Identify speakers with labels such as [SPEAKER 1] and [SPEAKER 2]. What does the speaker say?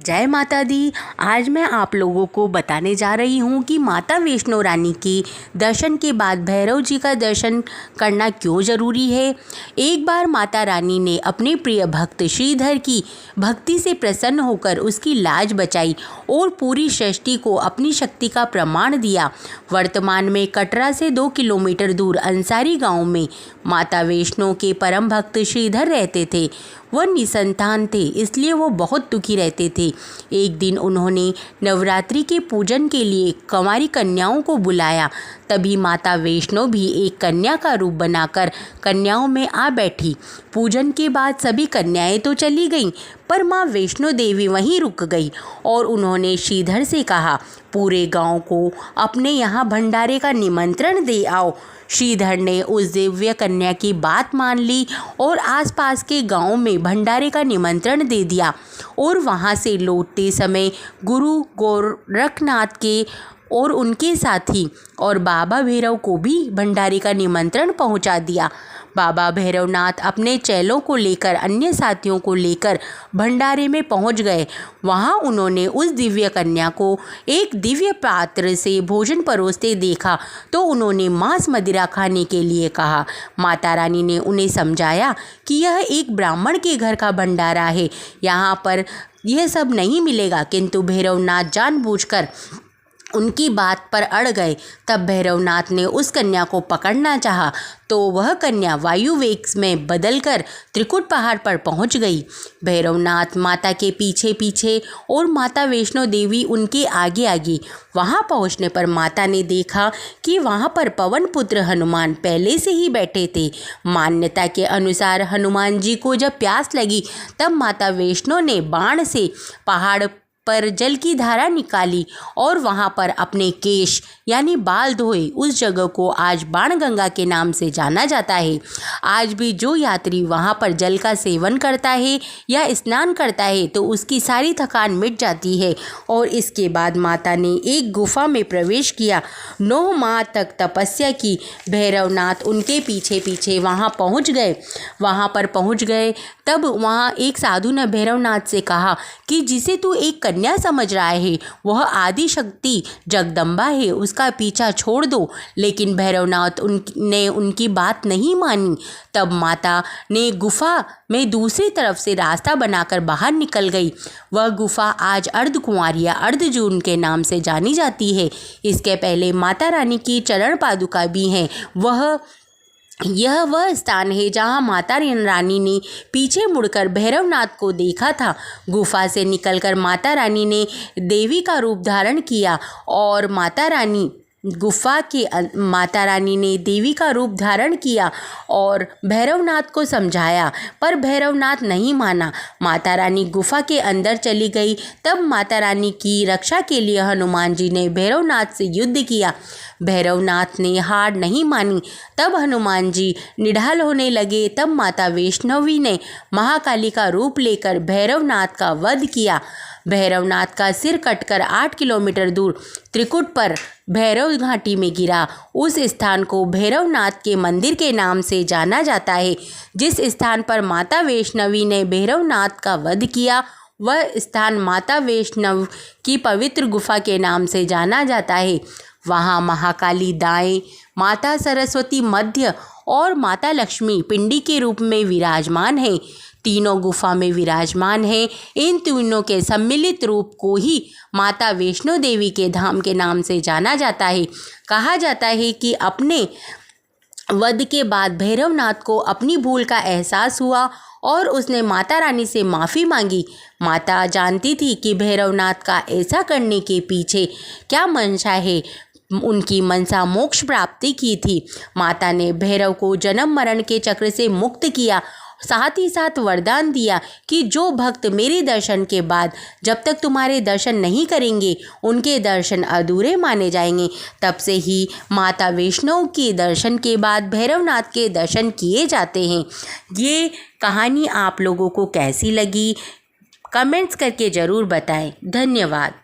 [SPEAKER 1] जय माता दी। आज मैं आप लोगों को बताने जा रही हूँ कि माता वैष्णो रानी के दर्शन के बाद भैरव जी का दर्शन करना क्यों ज़रूरी है। एक बार माता रानी ने अपने प्रिय भक्त श्रीधर की भक्ति से प्रसन्न होकर उसकी लाज बचाई और पूरी सृष्टि को अपनी शक्ति का प्रमाण दिया। वर्तमान में कटरा से 2 किलोमीटर दूर अंसारी गांव में माता वैष्णो के परम भक्त श्रीधर रहते थे। वह निसंतान थे, इसलिए वो बहुत दुखी रहते थे। एक दिन उन्होंने नवरात्रि के पूजन के लिए कंवारी कन्याओं को बुलाया। तभी माता वैष्णो भी एक कन्या का रूप बनाकर कन्याओं में आ बैठी। पूजन के बाद सभी कन्याएं तो चली गईं, पर माँ वैष्णो देवी वहीं रुक गई और उन्होंने श्रीधर से कहा, पूरे गांव को अपने यहाँ भंडारे का निमंत्रण दे आओ। श्रीधर ने उस दिव्य कन्या की बात मान ली और आसपास के गांव में भंडारे का निमंत्रण दे दिया और वहां से लौटते समय गुरु गोरखनाथ के और उनके साथी और बाबा भैरव को भी भंडारे का निमंत्रण पहुंचा दिया। बाबा भैरवनाथ अपने चेलों को लेकर अन्य साथियों को लेकर भंडारे में पहुंच गए। वहां उन्होंने उस दिव्य कन्या को एक दिव्य पात्र से भोजन परोसते देखा तो उन्होंने मांस मदिरा खाने के लिए कहा। माता रानी ने उन्हें समझाया कि यह एक ब्राह्मण के घर का भंडारा है, यहाँ पर यह सब नहीं मिलेगा, किंतु भैरवनाथ जानबूझकर उनकी बात पर अड़ गए। तब भैरवनाथ ने उस कन्या को पकड़ना चाहा तो वह कन्या वायु वेग में बदलकर त्रिकुट पहाड़ पर पहुंच गई। भैरवनाथ माता के पीछे पीछे और माता वैष्णो देवी उनके आगे आगे। वहां पहुंचने पर माता ने देखा कि वहां पर पवन पुत्र हनुमान पहले से ही बैठे थे। मान्यता के अनुसार हनुमान जी को जब प्यास लगी तब माता वैष्णो ने बाण से पहाड़ पर जल की धारा निकाली और वहां पर अपने केश यानी बाल धोए। उस जगह को आज बाणगंगा के नाम से जाना जाता है। आज भी जो यात्री वहां पर जल का सेवन करता है या स्नान करता है तो उसकी सारी थकान मिट जाती है। और इसके बाद माता ने एक गुफा में प्रवेश किया। 9 माह तक तपस्या की। भैरवनाथ उनके पीछे पीछे वहां पहुंच गए। वहां पर पहुंच गए तब वहां एक साधु ने भैरवनाथ से कहा कि जिसे तू एक कन्या समझ रहा है वह आदि शक्ति जगदम्बा है, उसका पीछा छोड़ दो। लेकिन भैरवनाथ ने उनकी बात नहीं मानी। तब माता ने गुफा में दूसरी तरफ से रास्ता बनाकर बाहर निकल गई। वह गुफा आज अर्धकुंवारी या अर्धजून के नाम से जानी जाती है। इसके पहले माता रानी की चरण पादुका भी हैं। यह वह स्थान है जहां माता रानी ने पीछे मुड़कर भैरवनाथ को देखा था। गुफा से निकलकर माता रानी ने देवी का रूप धारण किया और माता रानी ने देवी का रूप धारण किया और भैरवनाथ को समझाया, पर भैरवनाथ नहीं माना। माता रानी गुफा के अंदर चली गई। तब माता रानी की रक्षा के लिए हनुमान जी ने भैरवनाथ से युद्ध किया। भैरवनाथ ने हार नहीं मानी। तब हनुमान जी निढाल होने लगे। तब माता वैष्णवी ने महाकाली का रूप लेकर भैरवनाथ का वध किया। भैरवनाथ का सिर कटकर 8 किलोमीटर दूर त्रिकुट पर भैरव घाटी में गिरा। उस स्थान को भैरवनाथ के मंदिर के नाम से जाना जाता है। जिस स्थान पर माता वैष्णवी ने भैरवनाथ का वध किया वह स्थान माता वैष्णव की पवित्र गुफा के नाम से जाना जाता है। वहाँ महाकाली दाएं, माता सरस्वती मध्य और माता लक्ष्मी पिंडी के रूप में विराजमान है। तीनों गुफा में विराजमान है। इन तीनों के सम्मिलित रूप को ही माता वैष्णो देवी के धाम के नाम से जाना जाता है। कहा जाता है कि अपने वध के बाद भैरवनाथ को अपनी भूल का एहसास हुआ और उसने माता रानी से माफ़ी मांगी। माता जानती थी कि भैरवनाथ का ऐसा करने के पीछे क्या मंशा है। उनकी मनसा मोक्ष प्राप्ति की थी। माता ने भैरव को जन्म मरण के चक्र से मुक्त किया। साथ ही साथ वरदान दिया कि जो भक्त मेरे दर्शन के बाद जब तक तुम्हारे दर्शन नहीं करेंगे उनके दर्शन अधूरे माने जाएंगे। तब से ही माता वैष्णो के दर्शन के बाद भैरवनाथ के दर्शन किए जाते हैं। ये कहानी आप लोगों को कैसी लगी कमेंट्स करके ज़रूर बताएं। धन्यवाद।